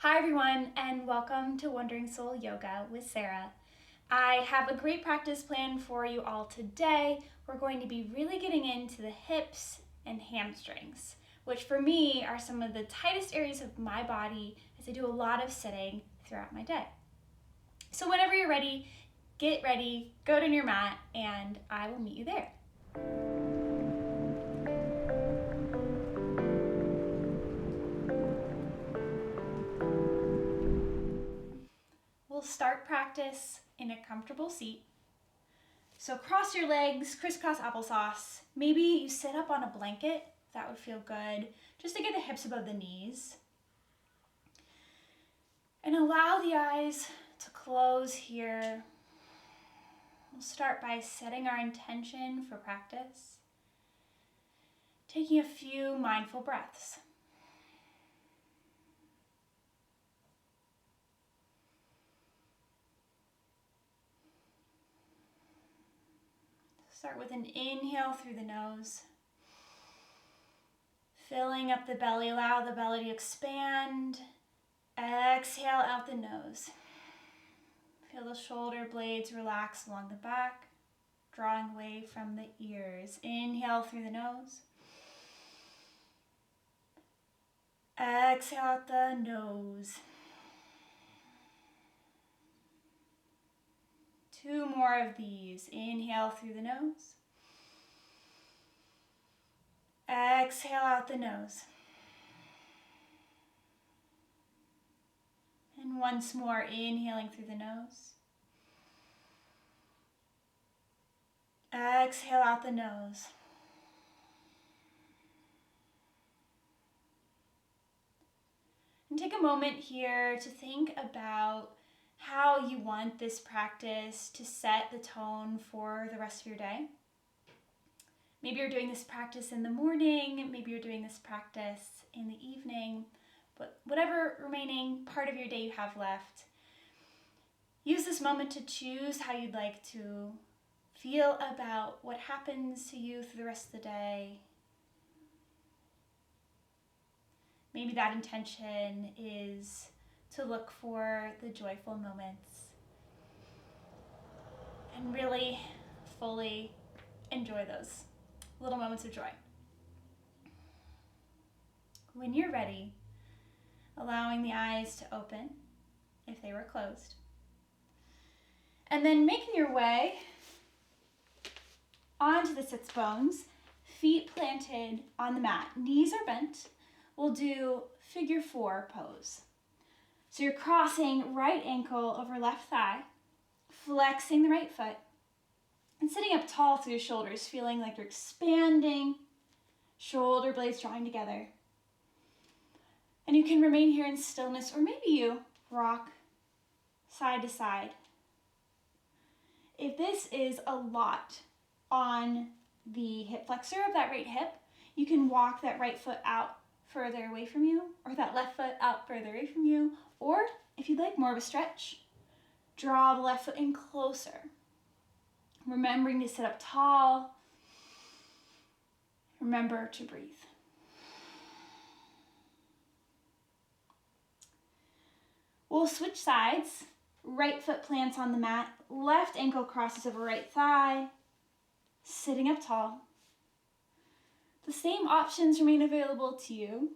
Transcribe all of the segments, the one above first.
Hi everyone, and welcome to Wandering Soul Yoga with Sarah. I have a great practice plan for you all today. We're going to be really getting into the hips and hamstrings, which for me are some of the tightest areas of my body as I do a lot of sitting throughout my day. So whenever you're ready, get ready, go to your mat, and I will meet you there. We'll start practice in a comfortable seat. So cross your legs, crisscross applesauce. Maybe you sit up on a blanket. That would feel good, just to get the hips above the knees. And allow the eyes to close here. We'll start by setting our intention for practice. Taking a few mindful breaths. Start with an inhale through the nose. Filling up the belly, allow the belly to expand. Exhale out the nose. Feel the shoulder blades relax along the back, drawing away from the ears. Inhale through the nose. Exhale out the nose. Two more of these. Inhale through the nose. Exhale out the nose. And once more, inhaling through the nose. Exhale out the nose. And take a moment here to think about how you want this practice to set the tone for the rest of your day. Maybe you're doing this practice in the morning, maybe you're doing this practice in the evening, but whatever remaining part of your day you have left, use this moment to choose how you'd like to feel about what happens to you through the rest of the day. Maybe that intention is to look for the joyful moments and really fully enjoy those little moments of joy. When you're ready, allowing the eyes to open if they were closed. And then making your way onto the sits bones, feet planted on the mat, knees are bent. We'll do figure 4 pose. So you're crossing right ankle over left thigh, flexing the right foot, and sitting up tall through your shoulders, feeling like you're expanding, shoulder blades drawing together. And you can remain here in stillness, or maybe you rock side to side. If this is a lot on the hip flexor of that right hip, you can walk that right foot out further away from you, or that left foot out further away from you, or if you'd like more of a stretch, draw the left foot in closer. Remembering to sit up tall. Remember to breathe. We'll switch sides. Right foot plants on the mat, left ankle crosses over right thigh, sitting up tall. The same options remain available to you.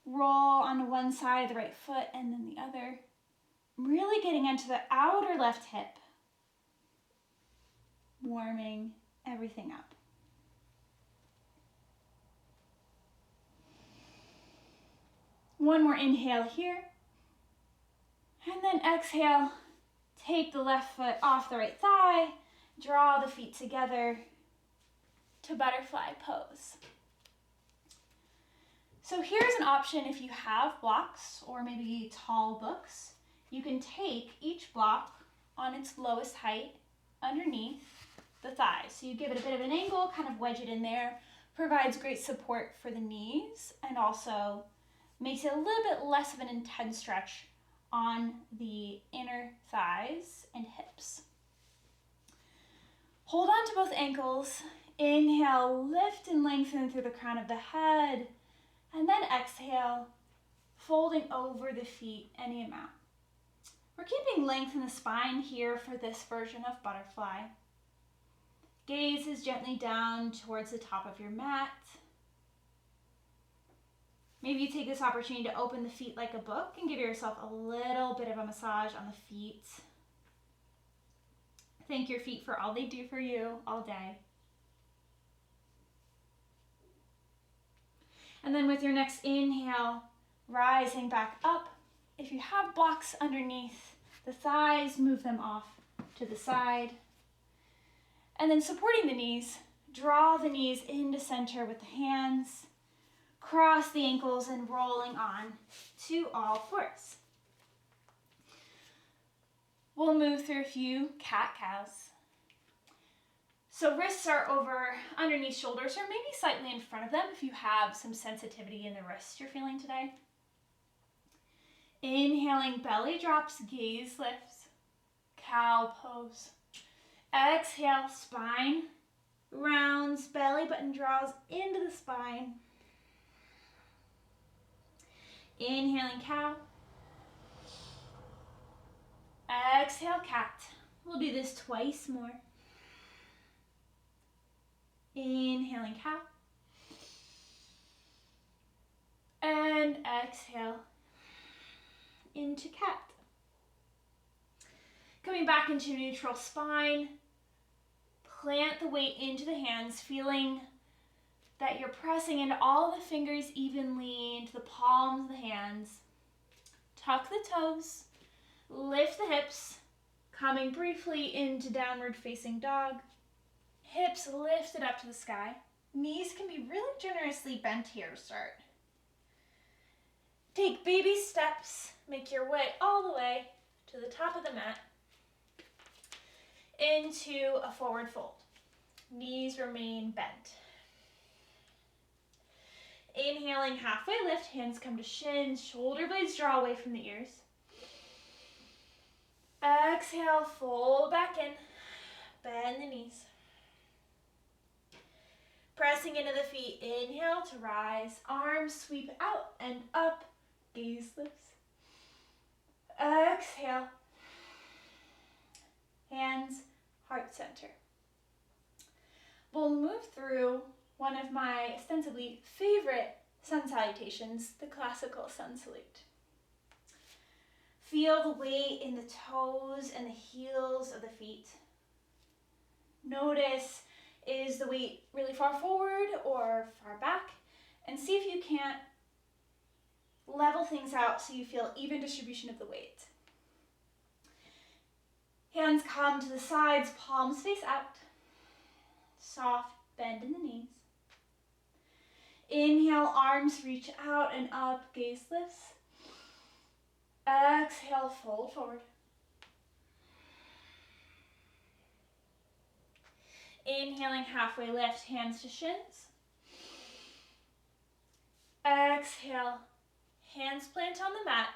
Roll onto one side of the right foot and then the other. Really getting into the outer left hip. Warming everything up. One more inhale here. And then exhale, take the left foot off the right thigh, draw the feet together to butterfly pose. So here's an option if you have blocks or maybe tall books. You can take each block on its lowest height underneath the thighs. So you give it a bit of an angle, kind of wedge it in there, provides great support for the knees and also makes it a little bit less of an intense stretch on the inner thighs and hips. Hold on to both ankles. Inhale, lift and lengthen through the crown of the head. And then exhale, folding over the feet any amount. We're keeping length in the spine here for this version of butterfly. Gaze is gently down towards the top of your mat. Maybe you take this opportunity to open the feet like a book and give yourself a little bit of a massage on the feet. Thank your feet for all they do for you all day. And then with your next inhale, rising back up. If you have blocks underneath the thighs, move them off to the side. And then supporting the knees, draw the knees into center with the hands. Cross the ankles and rolling on to all fours. We'll move through a few cat-cows. So wrists are over underneath shoulders or maybe slightly in front of them if you have some sensitivity in the wrist you're feeling today. Inhaling, belly drops, gaze lifts, cow pose. Exhale, spine rounds, belly button draws into the spine. Inhaling, cow. Exhale, cat. We'll do this twice more. Inhaling, cow. And exhale into cat. Coming back into neutral spine. Plant the weight into the hands, feeling that you're pressing into all the fingers evenly into the palms of the hands. Tuck the toes, lift the hips, coming briefly into downward facing dog. Hips lifted up to the sky. Knees can be really generously bent here to start. Take baby steps, make your way all the way to the top of the mat into a forward fold. Knees remain bent. Inhaling, halfway lift, hands come to shins, shoulder blades draw away from the ears. Exhale, fold back in, bend the knees. Pressing into the feet, inhale to rise, arms sweep out and up, gaze lifts. Exhale, hands heart center. We'll move through one of my ostensibly favorite sun salutations, the classical sun salute. Feel the weight in the toes and the heels of the feet. Notice, is the weight really far forward or far back? And see if you can't level things out so you feel even distribution of the weight. Hands come to the sides, palms face out. Soft bend in the knees. Inhale, arms reach out and up, gaze lifts. Exhale, fold forward. Inhaling, halfway lift, hands to shins. Exhale, hands plant on the mat.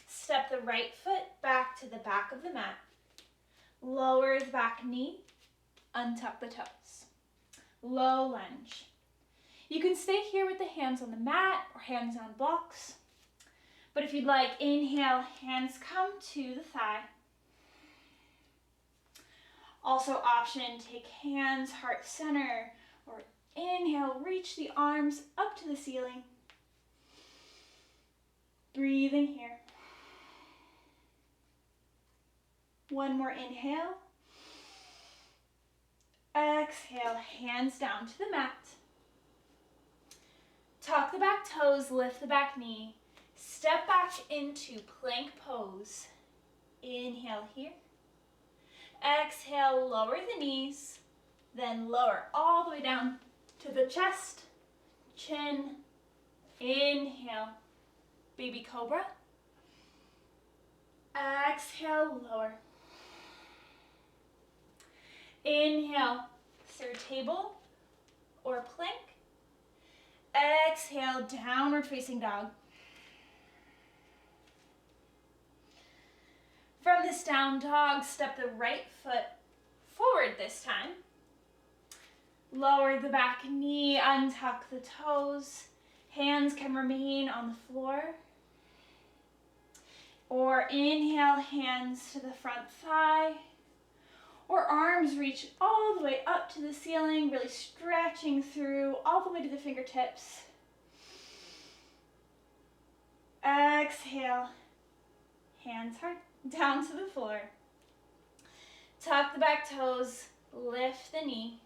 Step the right foot back to the back of the mat. Lower the back knee, untuck the toes. Low lunge. You can stay here with the hands on the mat or hands on blocks. But if you'd like, inhale, hands come to the thigh. Also option, take hands heart center, or inhale, reach the arms up to the ceiling. Breathing here. One more inhale. Exhale, hands down to the mat. Tuck the back toes, lift the back knee. Step back into plank pose. Inhale here. Exhale, lower the knees. Then lower all the way down to the chest, chin. Inhale, baby cobra. Exhale, lower. Inhale, third table or plank. Exhale, downward facing dog. From this down dog, step the right foot forward this time. Lower the back knee, untuck the toes. Hands can remain on the floor. Or inhale, hands to the front thigh. Or arms reach all the way up to the ceiling, really stretching through all the way to the fingertips. Exhale, hands hard, down to the floor. Tuck the back toes, lift the knee.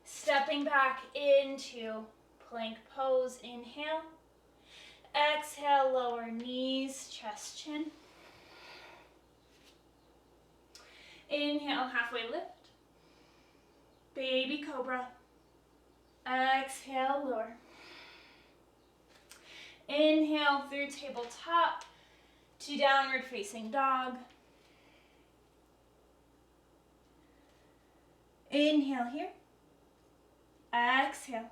Stepping back into plank pose, inhale. Exhale, lower knees, chest, chin. Inhale, halfway lift. Baby cobra. Exhale, lower. Inhale through tabletop to downward facing dog. Inhale here. Exhale.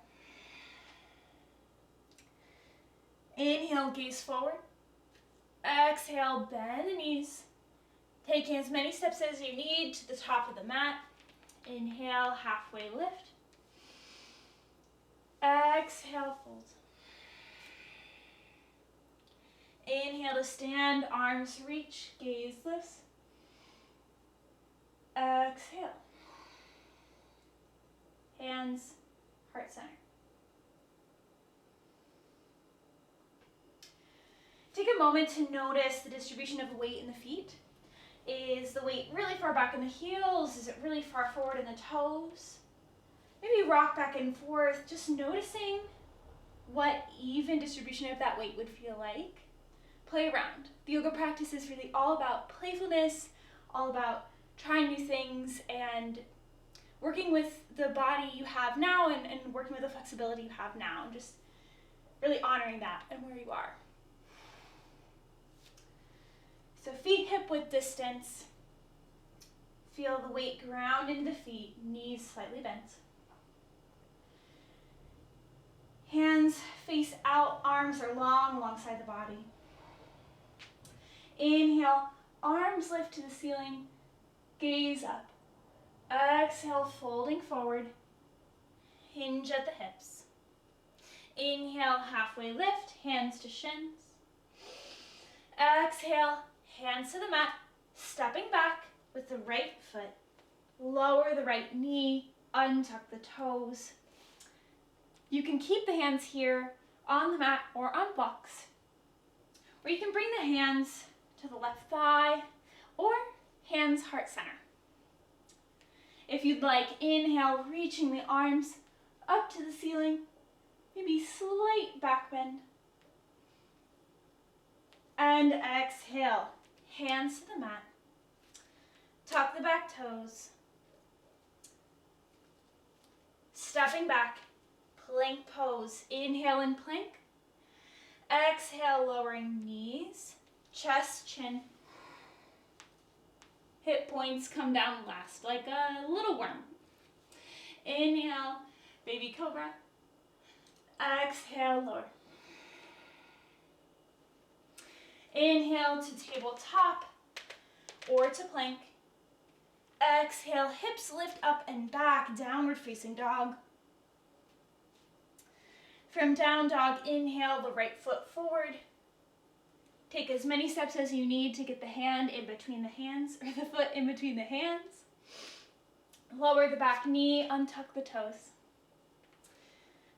Inhale, gaze forward. Exhale, bend the knees. Taking as many steps as you need to the top of the mat. Inhale, halfway lift. Exhale, fold. Inhale to stand, arms reach, gaze lifts. Exhale. Hands, heart center. Take a moment to notice the distribution of weight in the feet. Is the weight really far back in the heels? Is it really far forward in the toes? Maybe rock back and forth, just noticing what even distribution of that weight would feel like. Play around. The yoga practice is really all about playfulness, all about trying new things and working with the body you have now and working with the flexibility you have now, and just really honoring that and where you are. So feet hip width distance. Feel the weight ground into the feet, knees slightly bent. Hands face out, arms are long alongside the body. Inhale, arms lift to the ceiling, gaze up. Exhale, folding forward, hinge at the hips. Inhale, halfway lift, hands to shins. Exhale, hands to the mat, stepping back with the right foot. Lower the right knee, untuck the toes. You can keep the hands here on the mat or on blocks. Or you can bring the hands to the left thigh or hands heart center. If you'd like, inhale, reaching the arms up to the ceiling, maybe slight back bend. And exhale, hands to the mat. Tuck the back toes. Stepping back, plank pose. Inhale in plank. Exhale, lowering knees, chest, chin. Hip points come down last, like a little worm. Inhale, baby cobra. Exhale, lower. Inhale to tabletop or to plank. Exhale, hips lift up and back, downward facing dog. From down dog, inhale the right foot forward. Take as many steps as you need to get the hand in between the hands, or the foot in between the hands. Lower the back knee, untuck the toes.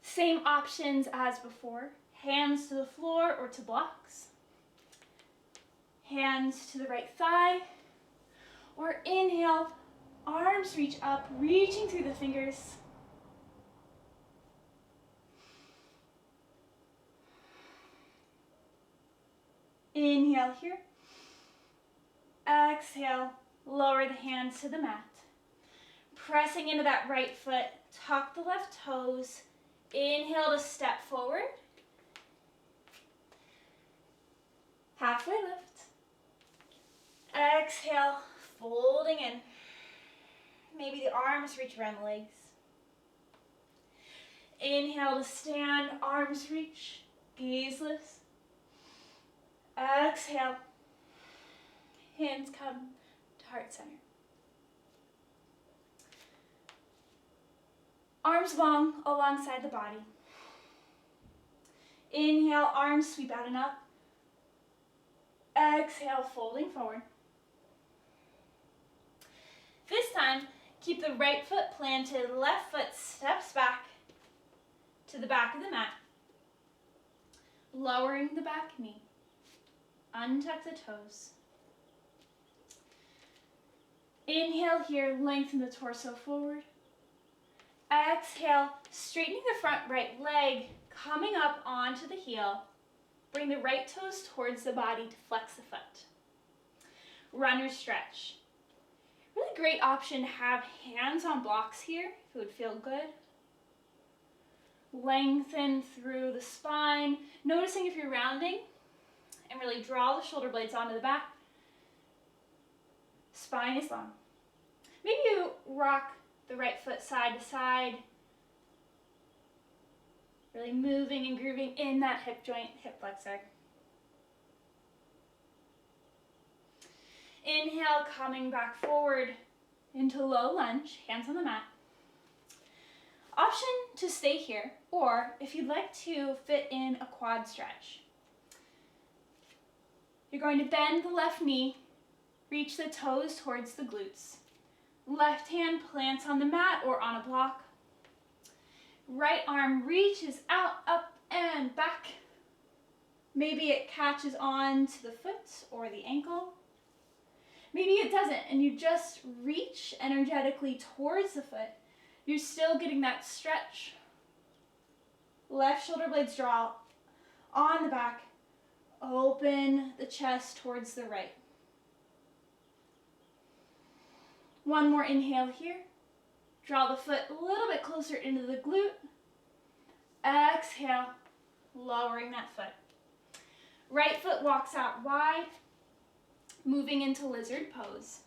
Same options as before. Hands to the floor or to blocks. Hands to the right thigh. Or inhale, arms reach up, reaching through the fingers. Inhale here. Exhale, lower the hands to the mat. Pressing into that right foot, tuck the left toes. Inhale to step forward. Halfway lift. Exhale, folding in. Maybe the arms reach around the legs. Inhale to stand, arms reach, gaze lifts. Exhale, hands come to heart center. Arms long alongside the body. Inhale, arms sweep out and up. Exhale, folding forward. This time, keep the right foot planted, left foot steps back to the back of the mat. Lowering the back knee. Untuck the toes. Inhale here, lengthen the torso forward. Exhale, straightening the front right leg, coming up onto the heel. Bring the right toes towards the body to flex the foot. Runner stretch. Really great option to have hands on blocks here, if it would feel good. Lengthen through the spine, noticing if you're rounding, and really draw the shoulder blades onto the back. Spine is long. Maybe you rock the right foot side to side, really moving and grooving in that hip joint, hip flexor. Inhale, coming back forward into low lunge, hands on the mat. Option to stay here, or if you'd like to fit in a quad stretch. You're going to bend the left knee, reach the toes towards the glutes. Left hand plants on the mat or on a block. Right arm reaches out, up, and back. Maybe it catches on to the foot or the ankle. Maybe it doesn't, and you just reach energetically towards the foot. You're still getting that stretch. Left shoulder blades draw on the back. Open the chest towards the right. One more inhale here. Draw the foot a little bit closer into the glute. Exhale, lowering that foot. Right foot walks out wide, moving into lizard pose.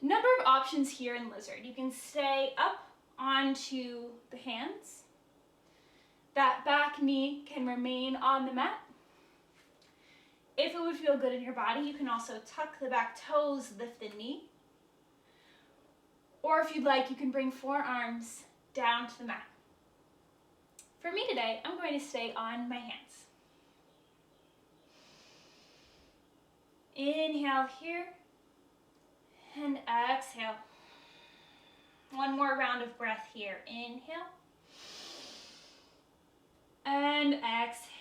Number of options here in lizard. You can stay up onto the hands. That back knee can remain on the mat. If it would feel good in your body, you can also tuck the back toes, lift the knee. Or if you'd like, you can bring forearms down to the mat. For me today, I'm going to stay on my hands. Inhale here, and exhale. One more round of breath here. Inhale, and exhale.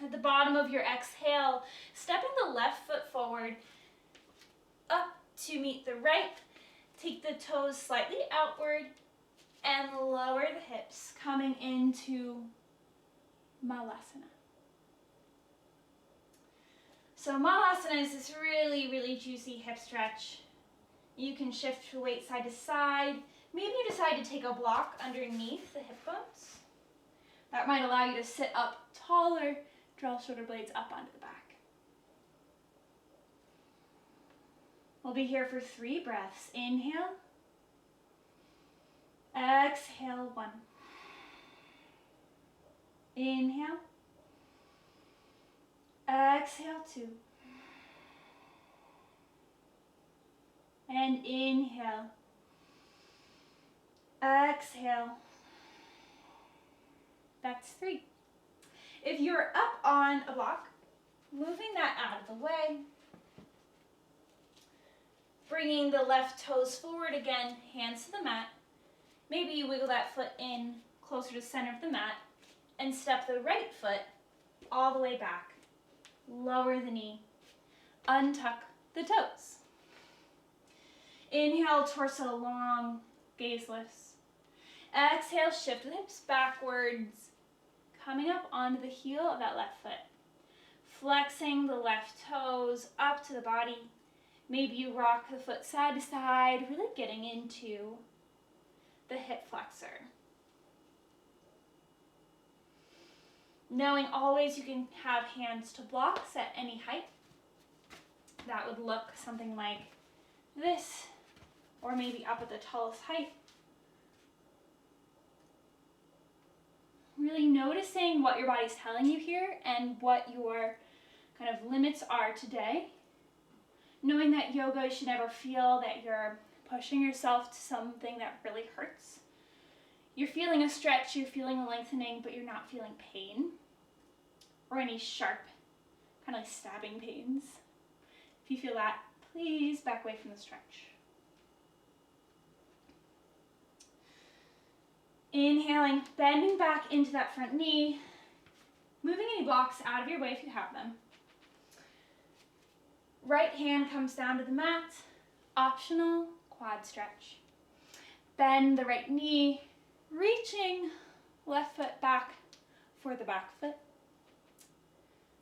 At the bottom of your exhale, stepping the left foot forward, up to meet the right. Take the toes slightly outward and lower the hips, coming into Malasana. So Malasana is this really, really juicy hip stretch. You can shift your weight side to side. Maybe you decide to take a block underneath the hip bones. That might allow you to sit up taller, draw shoulder blades up onto the back. We'll be here for 3 breaths. Inhale. Exhale, 1. Inhale. Exhale, 2. And inhale. Exhale. That's 3. If you're up on a block, moving that out of the way. Bringing the left toes forward again, hands to the mat. Maybe you wiggle that foot in closer to the center of the mat and step the right foot all the way back. Lower the knee. Untuck the toes. Inhale, torso long, gaze lifts. Exhale, shift the hips backwards, coming up onto the heel of that left foot. Flexing the left toes up to the body. Maybe you rock the foot side to side, really getting into the hip flexor. Knowing always you can have hands to blocks at any height. That would look something like this, or maybe up at the tallest height. Really noticing what your body's telling you here and what your kind of limits are today. Knowing that yoga, you should never feel that you're pushing yourself to something that really hurts. You're feeling a stretch, you're feeling a lengthening, but you're not feeling pain. any sharp, kind of like stabbing pains. If you feel that, please back away from the stretch. Inhaling, bending back into that front knee, moving any blocks out of your way if you have them. Right hand comes down to the mat, optional quad stretch. Bend the right knee, reaching left foot back for the back foot.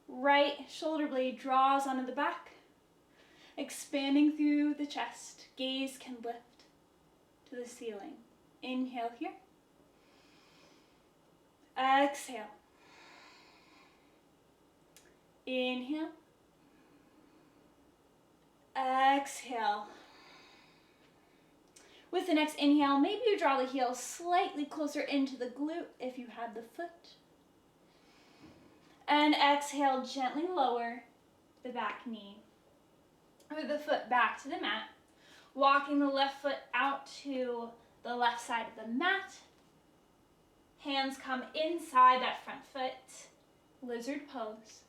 Right shoulder blade draws onto the back, expanding through the chest. Gaze can lift to the ceiling. Inhale here. Exhale. Inhale. Exhale. With the next inhale, maybe you draw the heel slightly closer into the glute if you had the foot. And exhale, gently lower the back knee, or the foot back to the mat, walking the left foot out to the left side of the mat. Hands come inside that front foot, lizard pose.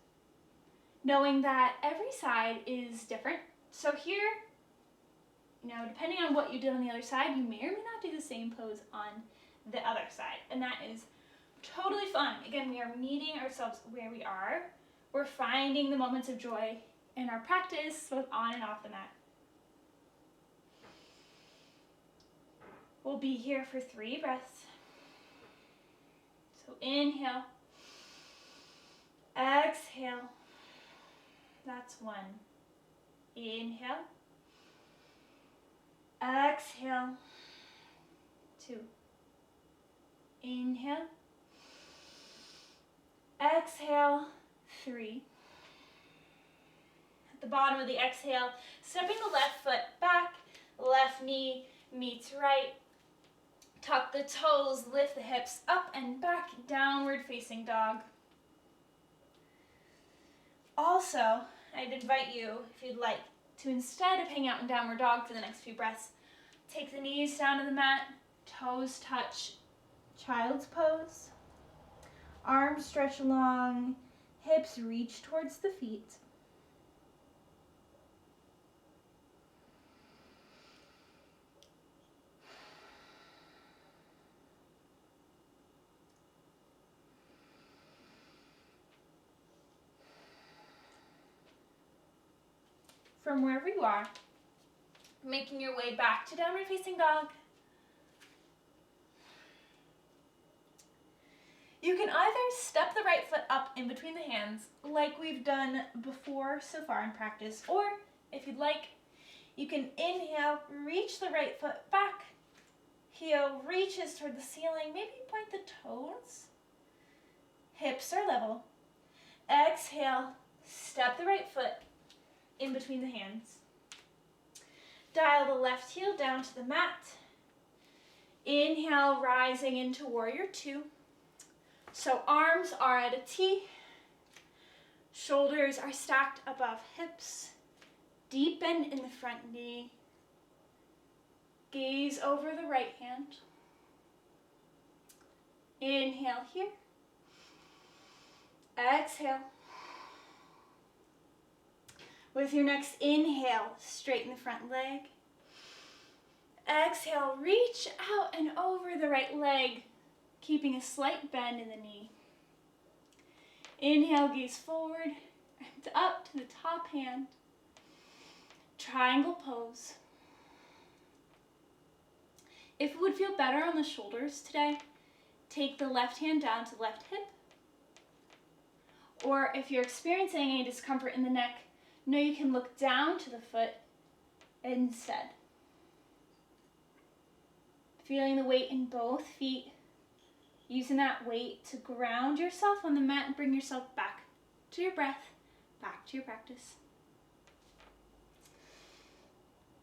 Knowing that every side is different. So here, depending on what you did on the other side, you may or may not do the same pose on the other side. And that is totally fun. Again, we are meeting ourselves where we are. We're finding the moments of joy in our practice, both on and off the mat. We'll be here for 3 breaths. So inhale, exhale, that's 1. Inhale, exhale, 2. Inhale, exhale, 3. At the bottom of the exhale, stepping the left foot back, left knee meets right. Tuck the toes, lift the hips up and back, downward facing dog. Also, I'd invite you, if you'd like, to instead of hanging out in downward dog for the next few breaths, take the knees down to the mat, toes touch child's pose, arms stretch long, hips reach towards the feet. From wherever you are, making your way back to downward facing dog. You can either step the right foot up in between the hands, like we've done before so far in practice, or if you'd like, you can inhale, reach the right foot back, heel reaches toward the ceiling, maybe point the toes, hips are level. Exhale, step the right foot in between the hands. Dial the left heel down to the mat. Inhale, rising into warrior 2. So arms are at a T. Shoulders are stacked above hips. Deep bend in the front knee. Gaze over the right hand. Inhale here. Exhale. With your next inhale, straighten the front leg. Exhale, reach out and over the right leg, keeping a slight bend in the knee. Inhale, gaze forward and up to the top hand. Triangle pose. If it would feel better on the shoulders today, take the left hand down to the left hip. Or if you're experiencing any discomfort in the neck, know you can look down to the foot instead. Feeling the weight in both feet, using that weight to ground yourself on the mat and bring yourself back to your breath, back to your practice.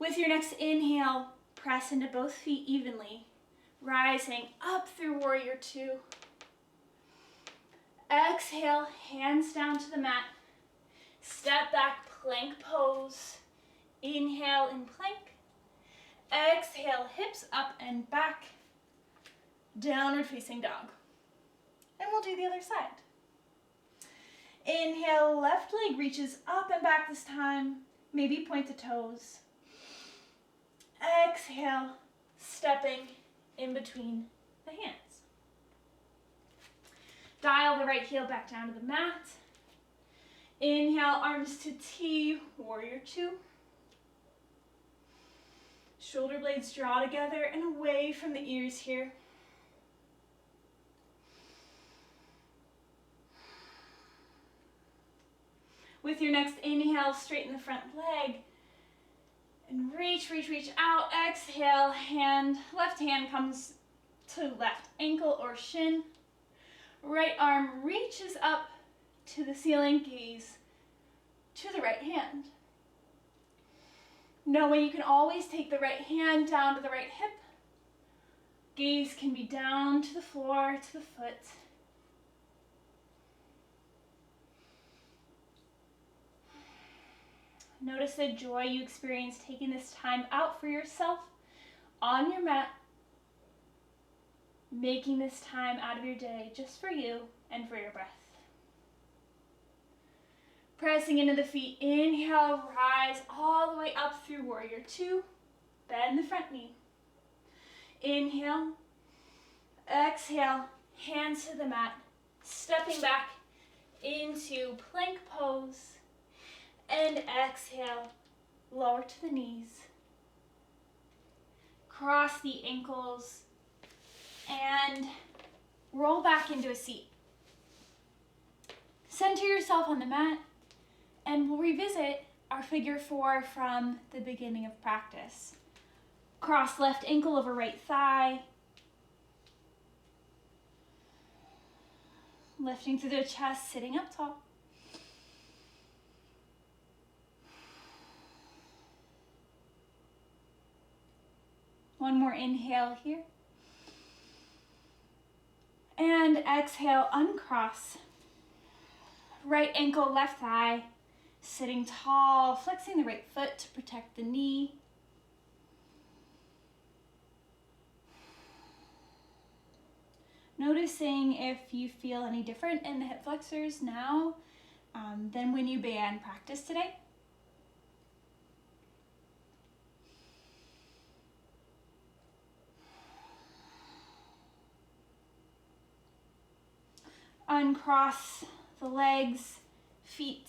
With your next inhale, press into both feet evenly, rising up through warrior 2. Exhale, hands down to the mat. Step back, plank pose. Inhale in plank. Exhale, hips up and back. Downward facing dog. And we'll do the other side. Inhale, left leg reaches up and back this time. Maybe point the toes. Exhale, stepping in between the hands. Dial the right heel back down to the mat. Inhale, arms to T, warrior two. Shoulder blades draw together and away from the ears here. With your next inhale, straighten the front leg and reach, reach, reach out. Exhale, left hand comes to left ankle or shin. Right arm reaches up to the ceiling, gaze to the right hand. Knowing you can always take the right hand down to the right hip. Gaze can be down to the floor, to the foot. Notice the joy you experience taking this time out for yourself on your mat, making this time out of your day just for you and for your breath. Pressing into the feet, inhale, rise all the way up through warrior two, bend the front knee. Inhale, exhale, hands to the mat, stepping back into plank pose. And exhale, lower to the knees. Cross the ankles and roll back into a seat. Center yourself on the mat and we'll revisit our figure four from the beginning of practice. Cross left ankle over right thigh. Lifting through the chest, sitting up tall. One more inhale here. And exhale, uncross. Right ankle, left thigh. Sitting tall, flexing the right foot to protect the knee. Noticing if you feel any different in the hip flexors now than when you began practice today. Uncross the legs, feet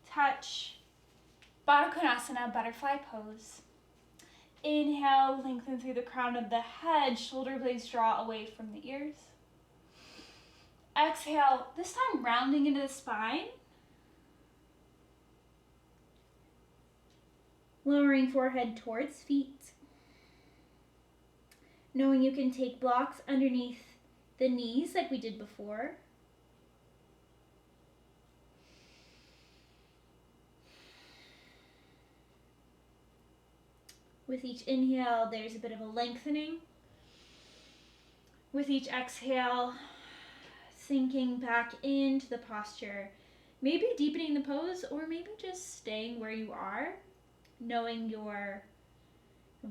touch. Baddha Konasana, butterfly pose. Inhale, lengthen through the crown of the head, shoulder blades draw away from the ears. Exhale, this time rounding into the spine. Lowering forehead towards feet. Knowing you can take blocks underneath the knees like we did before. With each inhale, there's a bit of a lengthening. With each exhale, sinking back into the posture. Maybe deepening the pose, or maybe just staying where you are, knowing your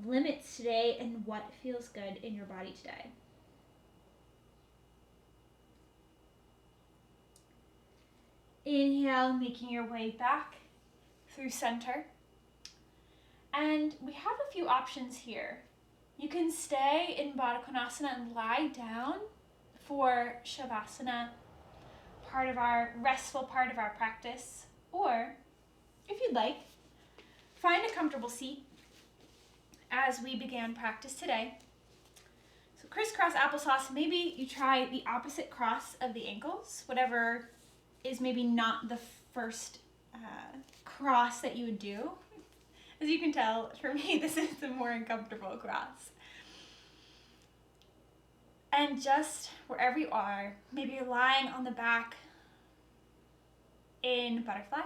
limits today and what feels good in your body today. Inhale, making your way back through center. And we have a few options here. You can stay in Baddha Konasana and lie down for Shavasana, restful part of our practice. Or, if you'd like, find a comfortable seat as we began practice today. So crisscross applesauce, maybe you try the opposite cross of the ankles, whatever is maybe not the first cross that you would do. As you can tell, for me, this is the more uncomfortable cross. And just wherever you are, maybe you're lying on the back in butterfly,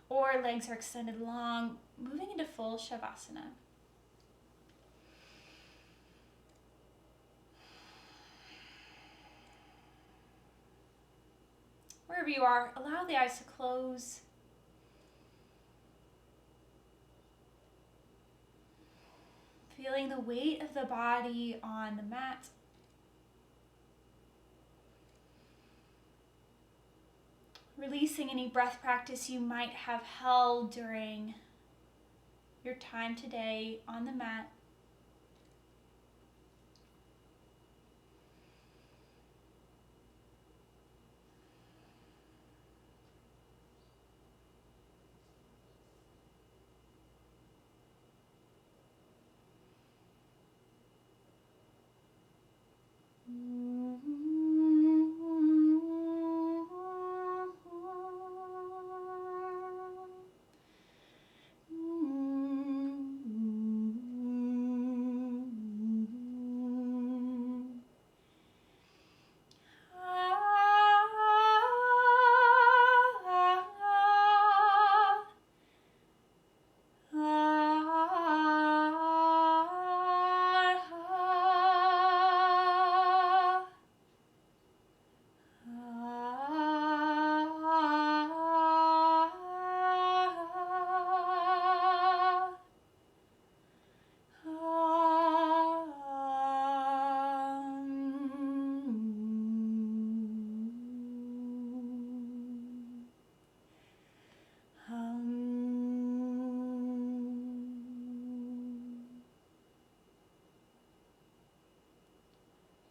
or legs are extended long, moving into full Shavasana. Wherever you are, allow the eyes to close. Feeling the weight of the body on the mat. Releasing any breath practice you might have held during your time today on the mat.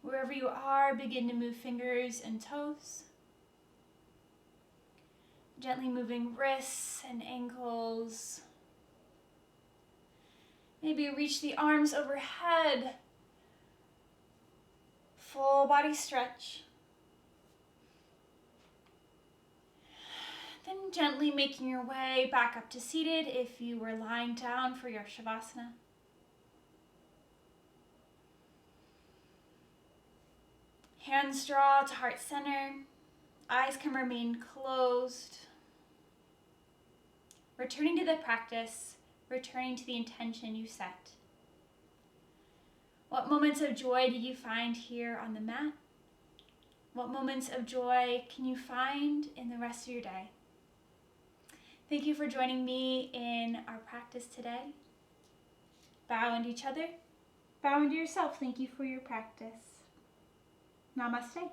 Wherever you are, begin to move fingers and toes. Gently moving wrists and ankles. Maybe reach the arms overhead. Full body stretch. Then gently making your way back up to seated if you were lying down for your Shavasana. Hands draw to heart center. Eyes can remain closed. Returning to the practice, returning to the intention you set. What moments of joy do you find here on the mat? What moments of joy can you find in the rest of your day? Thank you for joining me in our practice today. Bow into each other. Bow into yourself. Thank you for your practice. Namaste.